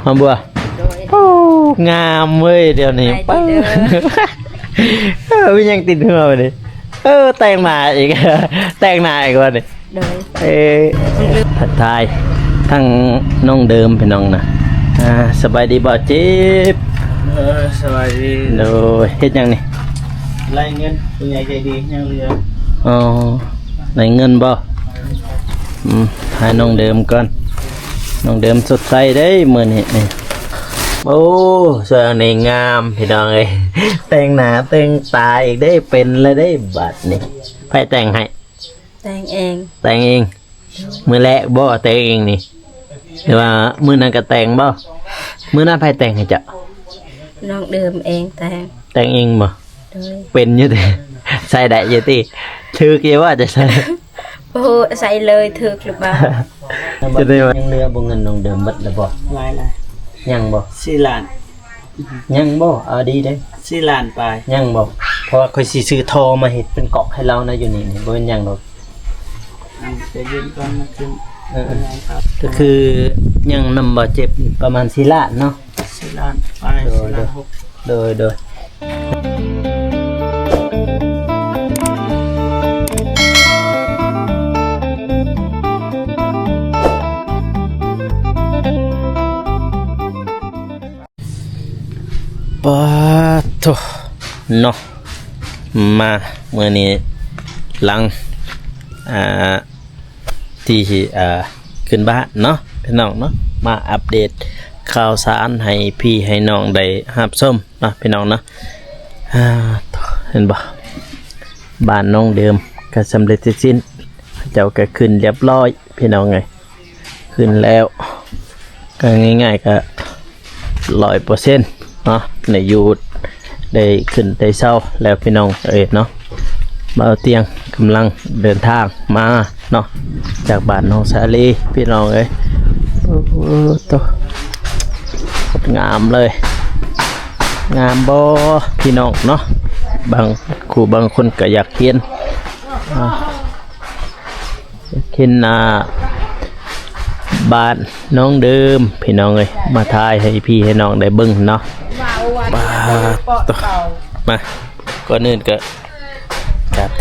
หอมบัวโอ้งามเว้ยเดี๋ยวนี้ป้าพี่ยังติดหัวไปดิแต่งหน้าอีกแต่งหน้าอีกวันดิผัดไทยทั้งน้องเดิมพี่น้องนะสบายดีบ่จิ๊บสบายดีโดยเฮ็ดยังนี่ไล่เงินเป็นไงใจดียังเรืออ๋อได้เงินบ่ให้น้องเดิมก่อนน้องเดิมสดใสได้มื้อนี้นี่โอ้สวยนี่งามพี่น้องเอ้ยแต่งหน้าแต่งตาอีกได้เป็นแล้วได้บัดนี่ไผแต่งให้แต่งเอง แต่งเองมื้อแรกบ่แต่งเองนี่หรือว่ามื้อนั้นก็แต่งบ่มื้อนั้นไผแต่งให้จ้ะน้องเดิมเองแต่งเองบ่โดยเป็นอยู่ติใส่ได้อยู่ติถือกี่ว่าจะใส่โอ้ใส่เลยถึกหรือเปล่าจะได้ว่ายังเหลือบ่เงินน้องเดิมบัดแล้วบ่ไล่ยังบ่4 ล้านยังบ่เอาดีเด้4 ล้านไปยังบ่เพราะว่าค่อยสิซื้อทอมาเฮ็ดเป็นเกาะให้เรานะอยู่นี่บ่เป็นหยังดอกจะยืนก่อนมาขึ้นก็คือยังนำบ่เจ็บประมาณ4ล้านเนาะ4 ล้านไป4 ล้าน6โดยปะโถเนาะมาเมื่อนี้หลังที่ขึ้นบ้านเนาะพี่น้องเนาะมาอัปเดตข่าวสารให้พี่ให้น้องได้รับชมเนาะพี่น้องเนาะเห็นบ่บ้านน้องเดิมก็สำเร็จเสร็จสิ้นเจ้าก็ขึ้นเรียบร้อยพี่น้องไงขึ้นแล้วก็ง่ายๆก็100%เนาะในยูดได้ขึ้นได้เศร้าแล้วพี่น้องเนาะมาเอาเตียงกำลังเดินทางมาเนาะจากบ้านน้องสาลีพี่น้องโอ้โหตัวงามเลยงามบ่พี่น้องเนาะบางคนก็อยากเห็นบ้านน้องเดิมพี่น้องมาถ่ายให้พี่ให้น้องได้เบิ่งเนาะมาก่อนอื่นก็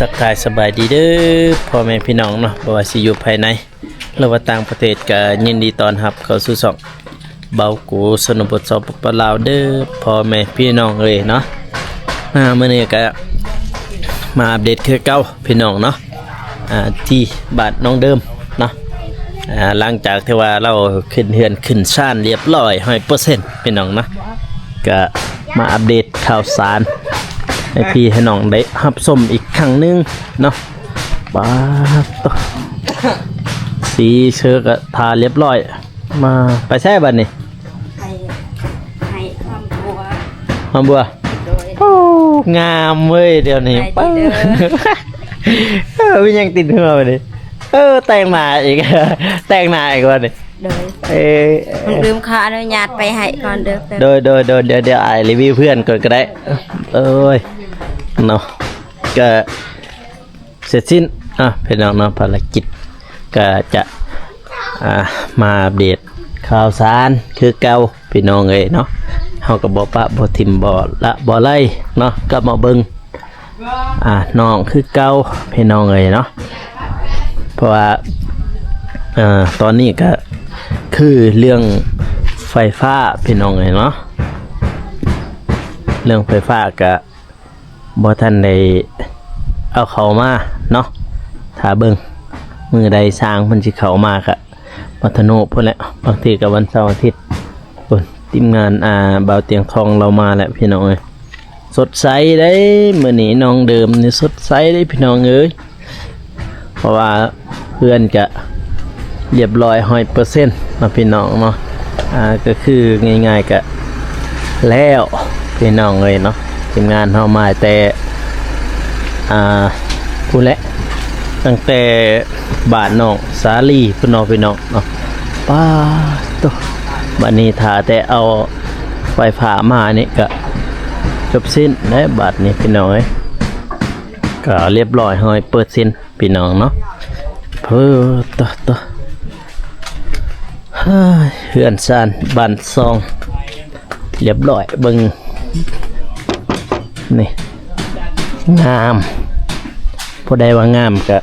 ทักทายสบายดีเด้อพ่อแม่พี่น้องเนาะบ่ว่าสิอยู่ภายในหรือว่าต่างประเทศก็ยินดีต้อนรับเข้าสู่ช่องเบากูสนบทสปปลาวเด้อพ่อแม่พี่น้องเนาะมื้อนี้ก็มาอัปเดตคือเก่าพี่น้องเนาะที่บ้านน้องเดิมเนาะหลังจากที่ว่าเราขึ้นเฮือนขึ้นชานเรียบร้อย100%พี่น้องนะก็มาอัปเดตข่าวสารให้พี่ให้น้องได้รับชมอีกครั้งนึงเนาะป้าตสีเชือกทาเรียบร้อยมาไปใช้บัดนี้ให้หอมบัวโอ้งามเว้ยเดี๋ยวนี้ป้าพี่ยังติดหัวไปดิแต่งหน้าอีกแต่งหน้าอีกวันนี้โดยลืมขออนุญาตไปให้ก่อนเด้อโดยเดี๋ยวรีวิวเพื่อนก่อนก็ได้เนาะก็เสร็จสิ้นพี่น้องเนาะภารกิจก็จะมาอัปเดตข่าวสารคือเก่าพี่น้องเนาะเฮาก็บ่ปะบ่ทิมบ่ละบ่ไล่เนาะก็มาเบิ่งน้องคือเก่าพี่น้องเนาะเพราะว่าตอนนี้ก็คือเรื่องไฟฟ้าพี่น้องเนาะเรื่องไฟฟ้าก็บ่ทันได้เอาเข้ามาเนาะถ้าเบิ่งมือใดสร้างมันสิเข้ามาก็วัฒนุพุ่นแหละบางทีก็วันเสาร์อาทิตย์พุ่นทีมงานเบาเตียงทองเรามาแล้วพี่น้องสดใสได้มื้อนี้น้องเดิมนี่สดใสได้พี่น้องเพราะว่าเพื่อนจะเรียบร้อย100%นะพี่น้องเนาะก็คือง่ายๆก็แล้วพี่น้องเนาะทีมงานเฮามาแต่ผู้และตั้งแต่บ้านน้องสาลีพี่น้องเนาะป้าตัวบัดนี้ถ้าแต่เอาไฟฟ้ามานี่ก็จบสิ้นและบัดนี้พี่น้องก็เรียบร้อย100%พี่น้องเนาะตัว เฮ้ยเฮือนซานบ้านซองเรียบร้อยเบิ่งนี่งามผู้ใดว่างามก็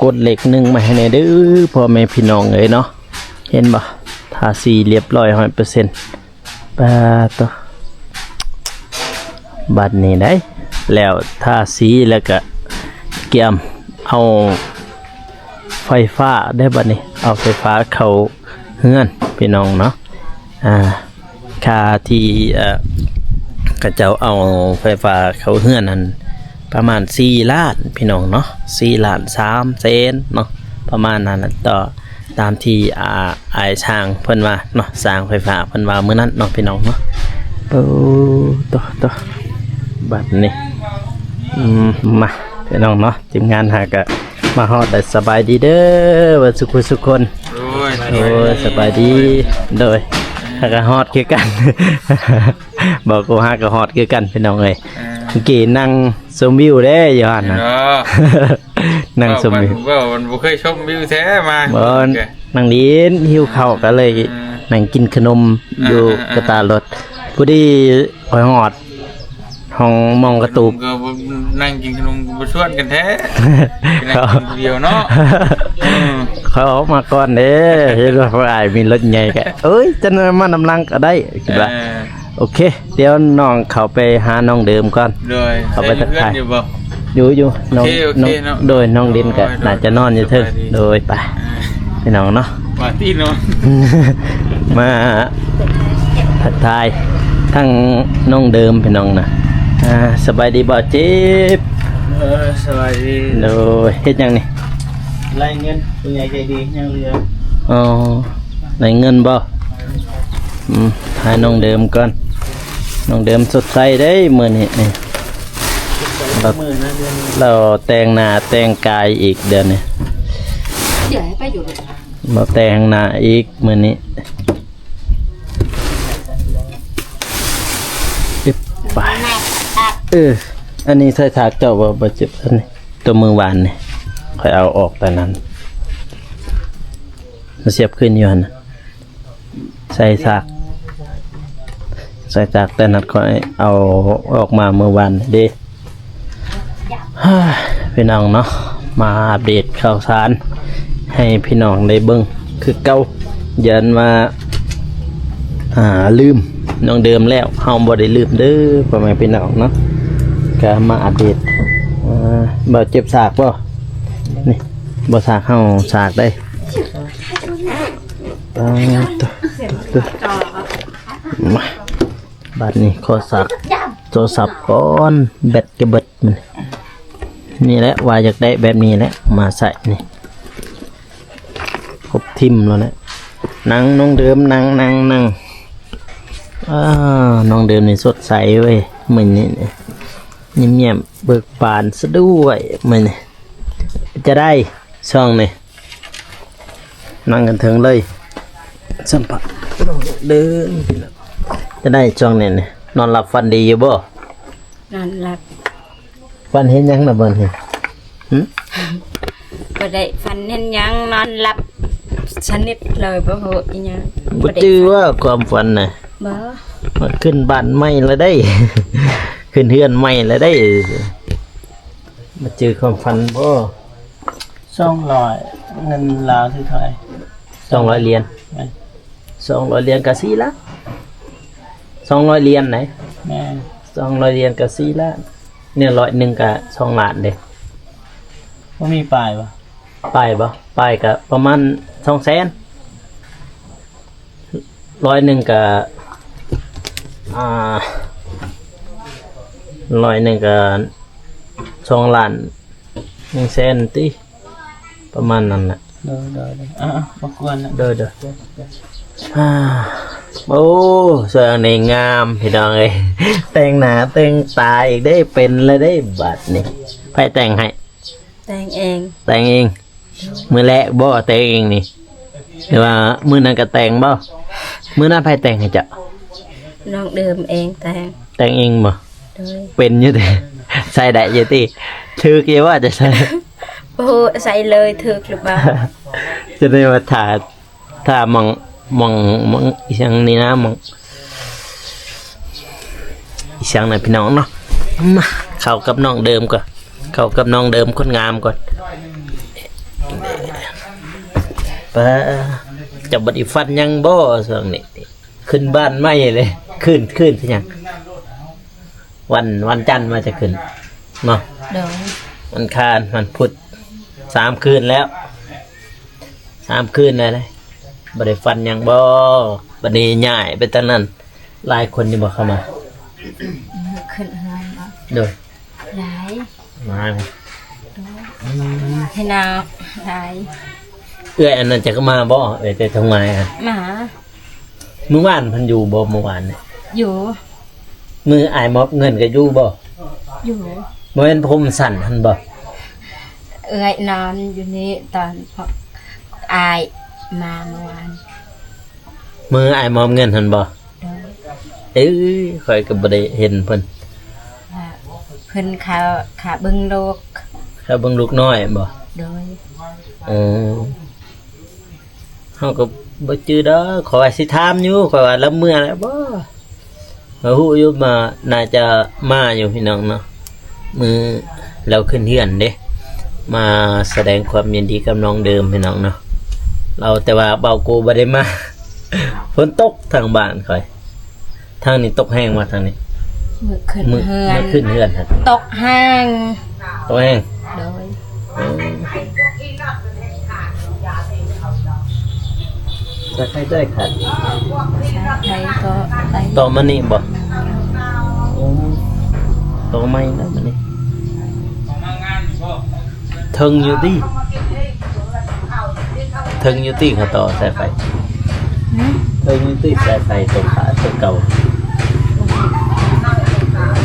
กดเหล็กหนึ่งมาให้ในเด้อพ่อแม่พี่น้องเอ้ยเนาะเห็นบ่ทาสีเรียบร้อย 100%ปาตัวบัดนี้ได้แล้วทาสีแล้วก็เกี่ยมเอาไฟฟ้าได้บัดนี้เอาไฟฟ้าเข้าเฮือนพี่น้องเนาะค่าที่กระเจ้าเอาไฟฟ้าเข้าเฮือนนั้นประมาณ4 ล้านพี่น้องเนาะ4 ล้าน3แสนเนาะประมาณนั้นต่อตามที่อายช่างเพิ่นว่าเนาะสร้างไฟฟ้าเพิ่นว่ามื้อนั้นเนาะพี่น้องเนาะตัวบัดนี้มาพี่น้องเนาะทีมงานหากะมาฮอดได้สบายดีเด้อว่าสุขคนโอ้ยสบายดีโดยหากะฮอดคือกัน บอกกูหากะฮอดคือกันพี่น้องเอ้ยเมื่อกี้นั่งชมวิวเด้อยู่หั่นน่ะ นั่งชมวิวมันบ่เคยชมวิวแท้มา บ่นั่งลิ้นหิวข้าวก็เลยนั่งกินขนมอยู่กระตารถผู้ดีหอยหอดห้องมองกระตูบ ก็นั่งกินขนมบ่ชวนกันแท้นั่งกินเดียวเนาะ เขาออกมาก่อนเด้เห็นว่าเขาอายมีรถใหญ่แกเอ้ยจะมานำลังก็ได้คิดว่าโอเคเดี๋ยวน้องเขาไปหาน้องเดิมก่อน โดย เอาไปทักทาย อยู่บ่ อยู่น้อง โอเคเนาะ โดยน้องดินก็น่าจะนอนอยู่เถิงโดยไปพี่น้องเนาะ ว่าที่เนาะ มาทักทายทั้งน้องเดิมพี่น้องนะสบายดีบ่เจ็บ สวัสดี โดยเฮ็ดหยังนี่ ไล่เงินผู้ใหญ่ใจดียังเหลือ อ๋อได้เงินบ่ให้น้องเดิมก่อนน้องเดิมสดใสได้มื้อนี้นี่ มือนะเดือน เราแต่งหน้าแต่งกายอีกเดือนนี้ เดี๋ยวให้ไปอยู่ มาแต่งหน้าอีกมื้อนี้ไปอันนี้ใส่ถากเจ้าบ่เจ็บอันนี้ตัวมือหวานนี่ค่อยเอาออกแต่นั้นมาเสียบขึ้นอยู่หั่นน่ะใส่ถากแต่นั้นค่อยเอาออกมาเมื่อวานเด้พี่น้องเนาะมาอัปเดตข่าวสารให้พี่น้องได้เบิ่งคือเก่ายันว่าลืมน้องเดิมแล้วเฮาบ่ได้ลืมเด้อพ่อแม่พี่น้องเนาะก็มาอัปเดตบ่เจ็บสากบ่นี่บ่สากเฮาสากได้มาบัดนี้ขอสักโทรศัพท์ก่อนแบตจะเบิดมันนี่แหละว่าอยากได้แบบนี้แหละมาใส่นี่ครบทิมแล้วนะนั่งน้องเดิมนั่งน้องเดิมนี่สดใสเว้ยเหมือนนี่เงียบๆเบิกบานซะด้วยมันจะได้ช่องนี่นั่งกันถึงเลยสัมผัสเดินจะได้ช่องนี่นอนหลับฝันดีอยู่บ่ นอนหลับ ฝันเห็นยังนะบ่เห็น บ่ได้ฟันเห็นยังนอนหลับสนิทเลยบ่ฮู้อีหยัง บ่จื้อว่าความฝันน่ะ บ่ มันขึ้นบ้านใหม่แล้วได้ ขึ้นเฮือนใหม่แล้วได้มาจื้อความฝันบ่ 200เงินลาวที่เท่าไหร่ 200เหรียญ200เหรียญก็4ล้าน200เหรียญไหน แม่ 200เหรียญก็4ล้านเนี่ย100นึงก็2ล้านเด้ บ่มีป้ายบ่ ป้ายบ่ป้ายก็ประมาณ200,000 100นึงก็100นึงก็2ล้าน100,000ติประมาณนั้นน่ะ เด้อบ่ควรนะ เด้อโอ้สวยในงามพี่น้องเอ้ยแต่งหน้าแต่งตาอีกได้เป็นแล้วได้บัดนี่ไผแต่งให้ แต่งเอง แต่งเองมื้อแรกบ่แต่งเองนี่หรือว่ามื้อนั้นก็แต่งบ่มื้อนั้นไผแต่งให้เจ้า น้องเดิมเองแต่งเองบ่ โดย เป็นอยู่ติใส่ได้อยู่ติถือกี่ว่าจะใส่ โอ้ใส่เลยถึกหรือเปล่า จะได้มาถ่า ถ้ามองอีสังนี่นะมองอีสังน่ะพี่น้องเนาะมาเข้ากับน้องเดิมก่อนเข้ากับน้องเดิมคนงามก่อนปะจะบัดอีฟันยังบ่ส่วนนี้ขึ้นบ้านไม่เลยขึ้นสิยังวันจันทร์มาจะขึ้นเนาะ โดย วันคานวันพุธ3 คืนแล้ว3 คืนเลยบ่ได้ฟันยังบ่บัดนี้ย้ายไปตอนนั้นหลายคนนี่บ่เข้ามา ขึ้นเฮือนบ่ โดย หลาย มาไหม ให้นาหลาย เอื้อยอันนั้นจะก็มาบ่แต่ทำไมอ่ะ หมา เมื่อวานเพันอยู่บ่เมื่อวานเนี่ย อยู่ มืออายมอบเงินก็อยู่บ่ อยู่ บ่แม่นผมสั่นหั่นบ่ เอ้ยนอนอยู่นี่ตอนพออายมาเมื่อวาน มืออายมอบเงินหั่นบ่ โดย เอ้ยข่อยก็บ่ได้เห็นเพิ่น ว่าเพิ่นขาเบิ่งโลก เขาเบิ่งลูกน้อยบ่ โดย อ๋อเฮาก็บ่จื้อดอกขอยว่าสิถามอยู่ข่อยว่าละเมื่อแล้วบ่ก็ฮู้อยู่มาน่าจะมาอยู่พี่น้องเนาะมือเราขึ้นเฮือนเด้มาแสดงความยินดีกับน้องเดิมพี่น้องเนาะเราแต่ว่าเบากูบ่ได้มา ฝนตกทางบ้านข่อยทางนี้ตกแห้งมาทางนี้ มือขึ้น มือ เฮือ ไม่ น ขึ้นเฮือนครับ ตกห้าง ตกแห้ง โดย จะใช้ได้ขัด ใครก็ได้ ต่อมานี่บ่ต่อไม่นะมันนี่ทึงอยู่ที่เขาต่อสายไฟทึงอยู่ที่สายไฟตรงขาตัวเก่า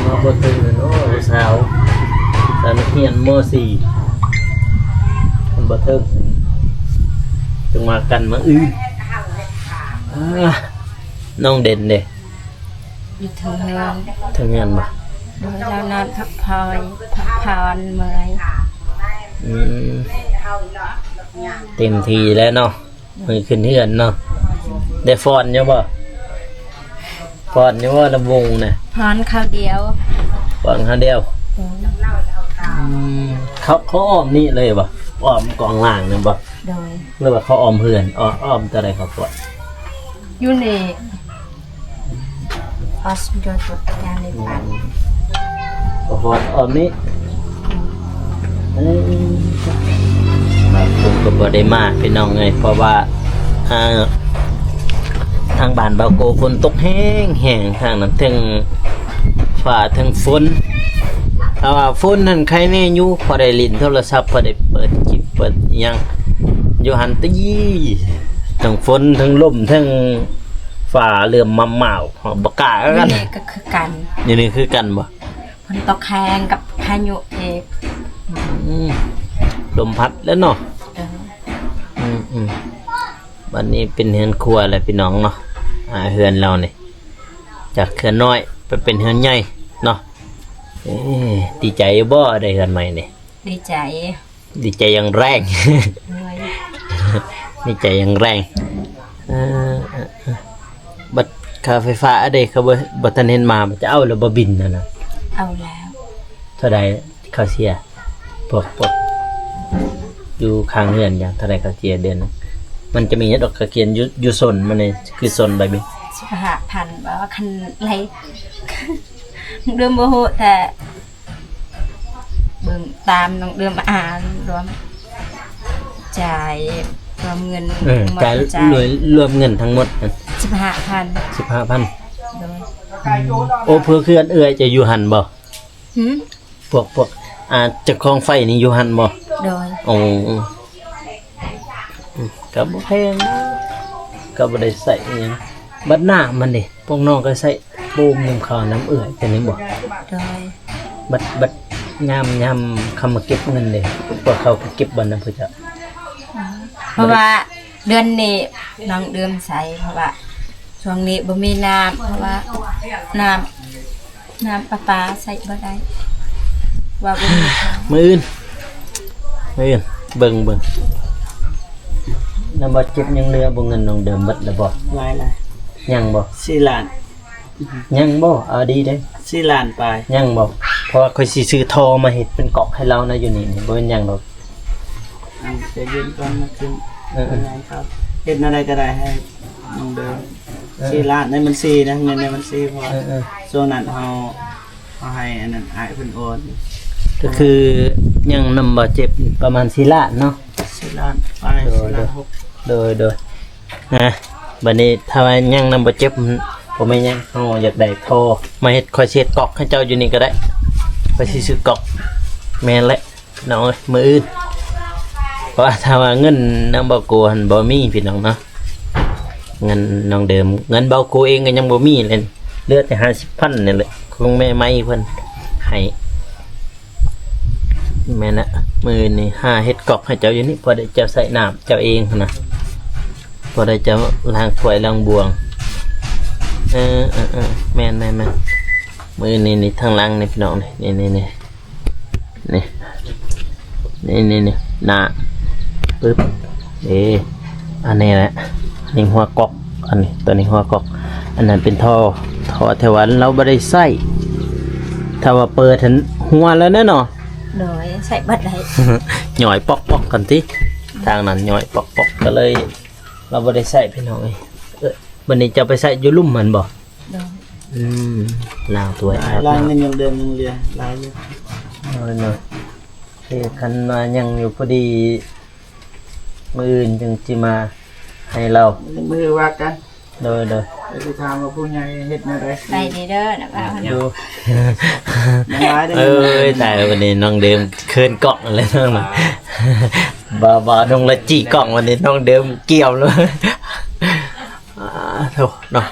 มาบนทึงเลยโอ้สาวนักเรียนม .4 คนบ่ทึงจึงมากันมาอื่นน้องเด่นเด้ อยู่ถึงเฮือน ทึงงานบ่ โดยเรานอนพักผ่อนเมื่อย อืมเต็มทีแล้วเนาะมือขึ้นเฮือนเนาะได้ฟอนอยู่บ่ฟอนอยู่ว่าลำวงน่ะ พอนข้าวเดียว ฟอนครั้งเดียว โดย เขาอ้อมนี่เลยบ่อ้อมกองล่างเนี่ยบ่ โดย หรือว่าเขาอ้อมเฮือนอ้อมตัวใดเขาฟอน อยู่ในออสโดยตัวการในบ้าน เขาฟอนอ้อมนี้ผมก็บ่ได้มาพี่น้องเอ้ยเพราะว่าทางบ้านเบาโกฝนตกแห้งทางนั้นทั้งฟ้าทั้งฝนแต่ว่าฝนนั่นใครแน่อยู่พอได้ลิ้นโทรศัพท์พอได้เปิดคลิปเปิดอิหยังอยู่หันตะยี่ทั้งฝนทั้งลมทั้งฟ้าเริ่มมาหม่าวบ่กล้ากัน นี่ก็คือกัน นี่คือกันบ่ ฝนตกแรงกับพายุเอก ลมพัดแล้วเนาะ เออ วันนี้เป็นเฮือนครัวแหละพี่น้องเนาะเฮือนเราเนี่ยจากเฮือนน้อยไปเป็นเฮือนใหญ่เนาะดีใจบ่ได้เฮือนใหม่เนี่ย ดีใจ ดีใจอย่างแรง ด้วย ดีใจอย่างแรงบัตรค่าไฟฟ้าเด้เขาบ่ทันเห็นมาจะเอาหรือบ่บินนั่นน่ะ เอาแล้ว เท่าใดเขาเสียพวกอยู่ข้างเฮือนอย่างเท่าใดเขาเสียเดือนนึงมันจะมีดอกกระเกียนอยู่ซนมันนี่คือซนใบบิน 15,000บอกว่าคันไรเดิมโมโหแต่เบิ่งตามน้องเดิมอ่านรวมจ่ายรวมเงิน จ่ายรวมเงินทั้งหมด 15,000 15,000 โดย โอ้เพื่อเพื่อนจะอยู่หันบ่ หืม พวกเจะคลองไฟนี่อยู่หันบ่ โดย โอ้ก็บ่แพงนะก็บ่ได้ใส่อิหยังบัดหน้ามันนี่พวกน้องก็ใส่ปูมน้ำข้าวน้ำเอื้อยแต่นี่บ่ โดย บัดยามคำมาเก็บเงินเด้พวกเขาก็เก็บบ่นำเพิ่นจะ เพราะว่าเดือนนี้น้องเดือมใส่เพราะว่าช่วงนี้บ่มีน้ำเพราะว่าน้ำประปาใส่บ่ได้ว่าบ่มี มื้ออื่นเบิ่ง น้ำบ่เจ็บยังเหลือบ่เงินน้องเดิมหมดแล้วบ่ หลาย ยังบ่ 4 ล้าน ยังบ่เอาดีเด้ 4 ล้านปลาย ยังบ่เพราะว่าค่อยสิซื้อทอมาเฮ็ดเป็นเกาะให้เรานะอยู่นี่บ่เป็นหยังดอก จะยืนก่อนมาขึ้น เออ เป็นไงครับเฮ็ดอะไรก็ได้ให้น้องเดิม4 ล้านในมัน4นะเงินในมัน4พอ เออ ช่วงนั้นเฮาให้อันนั้นอ้ายเพิ่นโอน ก็คือยังนำบ่เจ็บประมาณ4ล้านเนาะ 4 ล้านปลาย4ล้าน6 โดยนะบัดนี้ถ้าว่ายังนำบ่เจ็บบ่แม่นยังเฮาอยากได้ทอมาเฮ็ดค่อยเช็ดกอกให้เจ้าอยู่นี่ก็ได้ไปสิซื้อกอกแม่นแหละน้องเอ้ยมื้ออื่นเพราะว่าถ้าว่าเงินนำบ่กูหันบ่มีพี่น้องเนาะเงินน้องเดิมเงินเบากูเองก็ยังบ่มีเลยเหลือแต่50,000นี่แหละคงแม่ไม้เพิ่นให้แม่นน่ะมื้อนี้หาเฮ็ดกอกให้เจ้าอยู่นี่พอได้เจ้าใส่น้ำเจ้าเองนะพอได้เจ้าล้างถ้วยล้างบวงแม่นมื้อนี้นี่ทางหลังนี่พี่น้องนี่หน้าปึ๊บอันนี้แหละนี่หัวกอกอันนี้ตัวนี้หัวกอกอันนั้นเป็นท่อเทวันเราบ่ได้ใส่ถ้าว่าเปิดหันหัวแล้วแน่นอน โดยใส่บัดได้ หน่อยปอกกันที่ทางนั้นหน่อยปอกก็เลย เราบ่ได้ใส่พี่น้องวันนี้จะไปใส่อยู่ลุ่มมันบ่ โดย ลาวตัวอาบ ล้าน น้ำ เงินยังเดิมยังเหลือหลายอยู่ เนาะคันมายังอยู่พอดีมื้ออื่นจึงสิมาให้เรา มือว่ากัน โดย ไปถามว่าผู้ใหญ่เฮ็ดแนวใด ได้ดีเด้อนะว่าเพิ่น อยู่ยังหลายได้ เอ้ยแต่วันนี้น้องเดิมเคินกล่องเลยน้องน่ะบ่น้องละจี้กล่องวันนี้น้องเดิมเกี่ยวเลยโธ่เนาะ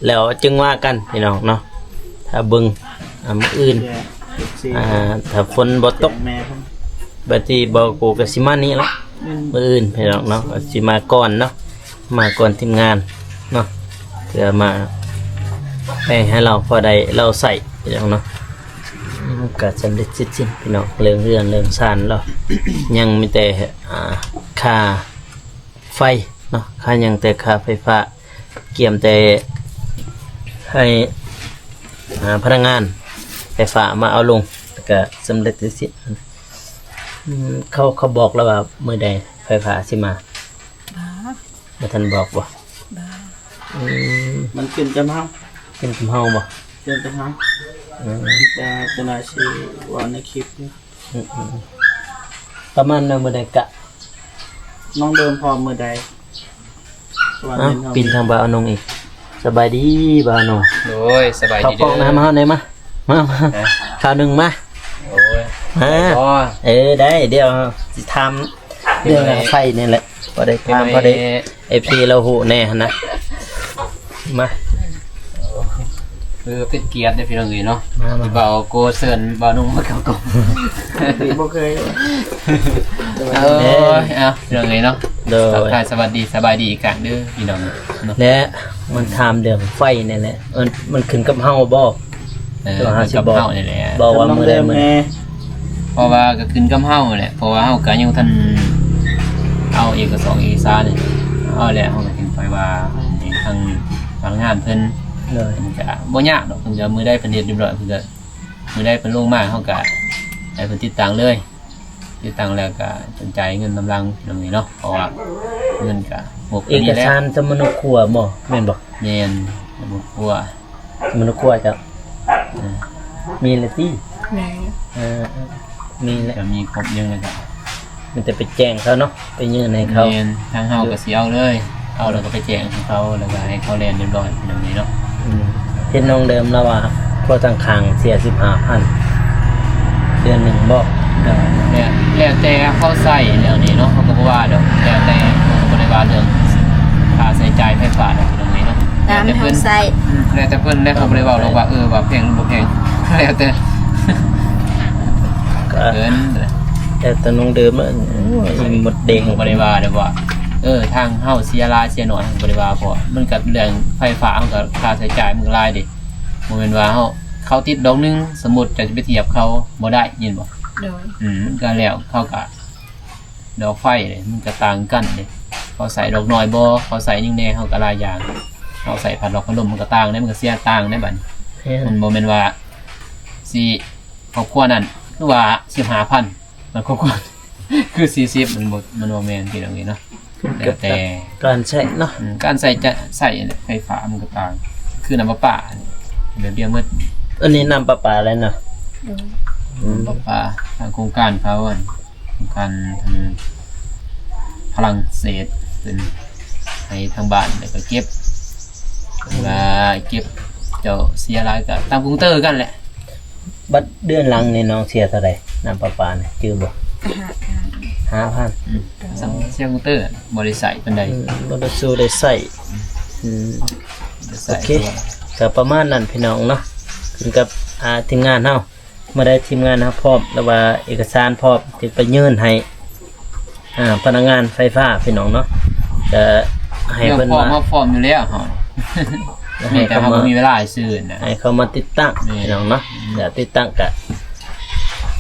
แล้วจึงว่ากันพี่น้องเนาะถ้าเบิ่งมื้ออื่นถ้าฝนบ่ตก แม่เพิ่น บัดนี้บ่กูก็สิมานี่ละมื้ออื่นพี่น้องเนาะก็สิมาก่อนเนาะมาก่อนทีมงานเนาะเพื่อมาให้เราพอได้เราใส่พี่น้องเนาะก็สำเร็จสิ้นพี่น้องเรื่องซ่านแล้ว ยังมีแต่ค่าไฟเนาะค่ายังแต่ค่าไฟฟ้าเกี่ยมแต่ให้พนักงานไฟฟ้ามาเอาลงก็สำเร็จสิ้นเขาบอกแล้วว่ามื้อใดไฟฟ้าสิมาบ่ทันบอกบ่ มันขึ้นจำเฮา เป็นคำเฮาบ่ ขึ้นจำเฮาแต่ตัวน่ะสิว่าในคลิปอยู่ ประมาณนั้นมื้อใดกะ น้องเดิมพร้อมมื้อใดว่า ปินทางบ่าวนงอีกสบายดีบ่าวนง โอ้ยสบาย ข้าว ดี ปอกน้ำมาเฮาไหนมาข้าวหนึงมา โอ้ย ได้เดี๋ยวสิทำเรื่องไฟนี่แหละบ่ได้ถามบ่ได้ FC เราฮู้แน่หั่นนะมา คือเป็นเกียรติได้พี่น้องเอ๋ยเนาะ มา เบาโกเซินเบานุ่งมาเก่าก่อน บ่เคย เอาพี่น้องเอ๋ยเนาะ โด ทัก ย ทายสวัสดีสบายดีอีกครั้งเด้อพี่น้องเนาะ และมันถามเรื่องไฟนี่แหละมันขึ้นกับเฮาบ่ ตัวหาสิ กับ บอก เฮานี่แหละ บอกว่า น้อง มื้อใด เดิม มื้อ แม่ เพราะว่าก็ขึ้นกับเฮาแหละเพราะว่าเฮาก็ยังทันเอาเอกสารนี่เอาแหละเฮาก็เห็นไปว่าทางพนักงานเพิ่น เลย เพิ่นก็บ่ยากดอกเพิ่นก็มือได้เพิ่นเฮ็ดเรียบร้อยเพิ่นก็มือได้เพิ่นลงมาเฮาก็ให้เพิ่นติดตั้งเลยติดตั้งแล้วก็สนใจเงินกำลังตรงนี้เนาะเพราะว่าเงินก็หมด เอก นี้แล้ว สารสมนุครัวบ่แม่นบ่ แม่นบ่กลัว สมนุครัวจ้ะมีละติ แม่ มีแหละ จะมีครบยังเลยก็ มันจะไปแจ้งเขาเนาะไปยื่นให้เขา แม่นทางเฮาก็สิเอาเลยเอาแล้วก็ไปแจ้งให้เขาแล้วก็ให้เขาแลนเรียบร้อยตรงนี้เนาะ เห็นน้องเดิมแล้วว่าพวกต่างคางเสีย 15,000 เดือนหนึงบ่ แล้วแต่เขาใส่เรื่องนี้เนาะเขาก็บ่ว่าดอกแล้วแต่เขาก็บ่ได้ว่าเรื่องค่าใช้จ่ายไฟฟ้าดอกตรงนี้เนาะ ตามเฮาใส่ แล้วแต่เพิ่นแล้วเขาบ่ได้เว้าหรอกว่าว่าแพงหรือบ่แพงแล้วแต่ ก็ เกิน แต่น้องเดิมมันหมดเด้ง บ่ได้ว่าเด้อว่าทางเฮาเสียหลายเสียน้อยบ่ได้ว่าเพราะมันก็เรื่องไฟฟ้ามันก็ค่าใช้จ่ายมันก็หลายดิบ่แม่นว่าเขาติดดอกนึงสมมุติจะไปเทียบเขาบ่ได้ยินบ่ โดย ก็แล้วเขาก็ดอกไฟเลยมันก็ต่างกันเลย เขาใส่ดอกน้อยบ่เขาใส่นิ่งแน่เขาก็หลายอย่างเขาใส่พัดลมพัดลมมันก็ต่างได้มันก็เสียต่างได้บัดมันบ่แม่นว่าสิครอบครัวนั้นคือว่า15,000มันครอบครัวคือ40มันบ่แม่นพี่น้องนี่เนาะแล้วแต่ การใช้เนาะ การใส่ไฟฟ้ามันก็ต่างคือน้ำประปาแบบเดียวหมด อันนี้น้ำประปาแล้วเนาะ ประปาทางโครงการเขาอันโครงการทางพลังเศษเป็นให้ทางบ้านแล้วก็เก็บว่าเก็บเจ้าเสียรายก็ตามกรุงเตอร์กันแหละ บัดเดือนหลังนี่น้องเสียเท่าไหร่น้ำประปาเนี่ยจื้อบ่ 5,000 สังเสียกรุงเตอร์บริษัทเป็นใด บ่ได้สู้ได้ใช้โอเคก็ประมาณนั้นพี่น้องเนาะขึ้นกับทีมงานเฮาเมื่อได้ทีมงานเฮาพร้อมแล้วว่าเอกสารพร้อมที่ไปยื่นให้พนักงานไฟฟ้าพี่น้องเนาะจะให้ เรื่อง เพิ่น ฟอร์ม มา เขาฟอร์มอยู่แล้วเฮามีแต่เขาบ่มีเวลาให้ซื้อนะ ให้เขามาติดตั้ง นี่ พี่น้องเนาะเดี๋ยวติดตั้งก็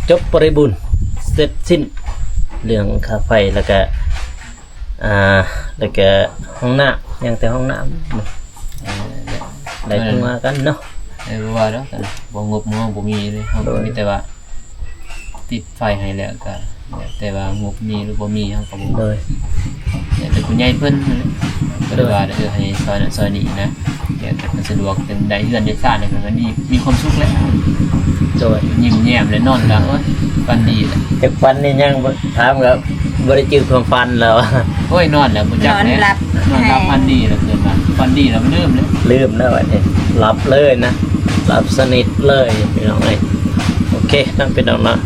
จบบริบูรณ์เสร็จสิ้นเรื่องค่าไฟแล้วก็ห้องน้ำยังแต่ห้องน้ำได้ขึ้นมากันเนาะ ได้รู้ว่าแล้วแต่บ่งบมองบ่มีเลยเฮาก็มีแต่ว่าติดไฟให้แล้วก็แต่ว่างบมีหรือบ่มีเฮาก็บ่ โดย แต่ผู้ใหญ่เพิ่นนั่นแหละก็เลยว่าให้ซอยนั้นซอยนี้นะเดี๋ยวแต่มันสะดวกเป็นได้เฮือนได้ซ่านได้ก็ดีมีความสุขแล้ว โดย ยิ้มแย้มและนอนแล้วโอ๊ยฝันดีแหละ จากฟันนี่ยังบ่ถามครับบริจือความฟันแล้ว โอ้ยนอนแล้วบ่จัก นอนหลับ นอนรับฝันดีแล้วเกินมาฝันดีแล้วมันลืมเลย ลืมแล้ววันนี้หลับเลยนะหลับสนิทเลยพี่น้องเอ้ยโอเคนั่นเป็นน้องเนาะ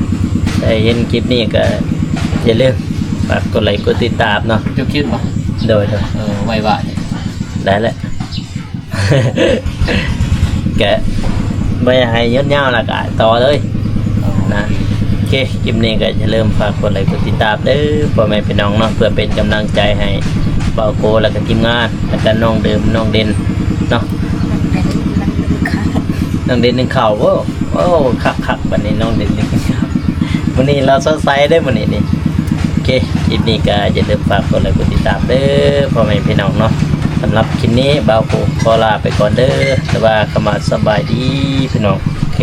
ได้เห็นคลิปนี้ก็อย่าลืมฝากกดไลค์กดติดตามเนาะ เจ้าคิดบ่ โดย ไว้ว่าเนี่ย ได้แล้ว แกไม่ให้ย้อนยาวละกะต่อเลยนะโอเคคลิปนี้ก็อย่าลืมฝากกดไลค์กดติดตามเด้อพ่อแม่พี่น้องเนาะเพื่อเป็นกำลังใจให้เบาโกแล้วก็ทีมงานแล้วก็น้องเดิมน้องเด่นเนาะน้องเด่นหนึ่งเข่าโอ้คักวันนี้น้องเด่นหนึ่งเข่าวันนี้เราสดใสได้วันนี้นี่โอเคคลิปนี้ก็อย่าลืมฝากกดไลค์กดติดตามเด้อพ่อแม่พี่น้องเนาะสำหรับคลิปนี้เบาโกขอลาไปก่อนเด้อแต่ว่าเข้ามาสบายดีพี่น้องโอเค